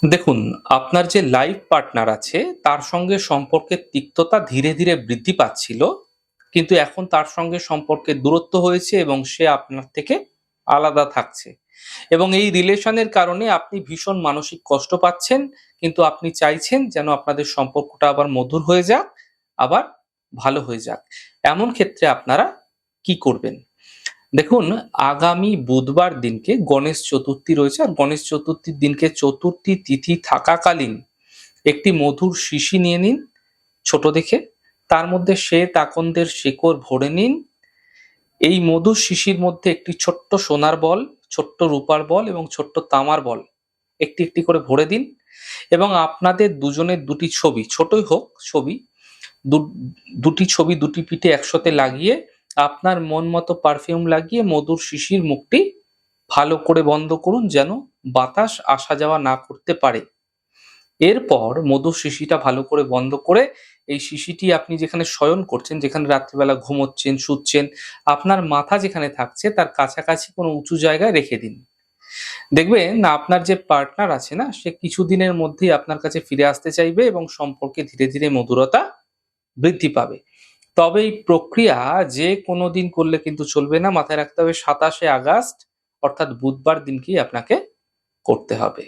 দেখুন, আপনার যে লাইফ পার্টনার আছে তার সঙ্গে সম্পর্কের তিক্ততা ধীরে, ধীরে বৃদ্ধি পাচ্ছিল। কিন্তু এখন তার সঙ্গে সম্পর্কের দূরত্ব হয়েছে এবং সে আপনার থেকে আলাদা থাকছে। এবং এই রিলেশনের কারণে আপনি ভীষণ মানসিক কষ্ট পাচ্ছেন। কিন্তু আপনি চাইছেন যেন আপনাদের সম্পর্কটা আবার মধুর হয়ে যাক, আবার ভালো হয়ে যাক। এমন ক্ষেত্রে আপনারা কি করবেন? দেখুন, আগামী বুধবার দিনকে গণেশ চতুর্থী রয়েছে। আর গণেশ চতুর্থীর দিনকে চতুর্থী তিথি থাকাকালীন একটি মধুর শিশি নিয়ে নিন ছোট দেখে। তার মধ্যে শ্বেত আকন্দের শিকড় ভরে নিন। এই মধুর শিশির মধ্যে একটি ছোট্ট সোনার বল, ছোট্ট রূপার বল এবং ছোট্ট তামার বল একটি, একটি করে ভরে দিন এবং আপনাদের দুজনের দুটি ছবি, ছোটই হোক ছবি, দু দুটি ছবি দুটি পিঠে একসাথে লাগিয়ে আপনার মন মতো পারফিউম লাগিয়ে মধুর শিশির মুখটি ভালো করে বন্ধ করুন যেন বাতাস আসা যাওয়া না করতে পারে। এরপর মধুর শিশিটা ভালো করে বন্ধ করে এই শিশিটি আপনি যেখানে শয়ন করছেন, যেখানে রাত্রিবেলা ঘুমোচ্ছেন, শুচ্ছেন, আপনার মাথা যেখানে থাকছে তার কাছাকাছি কোনো উঁচু জায়গায় রেখে দিন। দেখবেন আপনার যে পার্টনার আছে না, সে কিছুদিনের মধ্যেই আপনার কাছে ফিরে আসতে চাইবে এবং সম্পর্কে ধীরে, ধীরে মধুরতা বৃদ্ধি পাবে। তবে এই প্রক্রিয়া যে কোনো দিন করলে কিন্তু চলবে না। মাথায় রাখতে হবে ২৭শে আগস্ট অর্থাৎ বুধবার দিনকেই আপনাকে করতে হবে।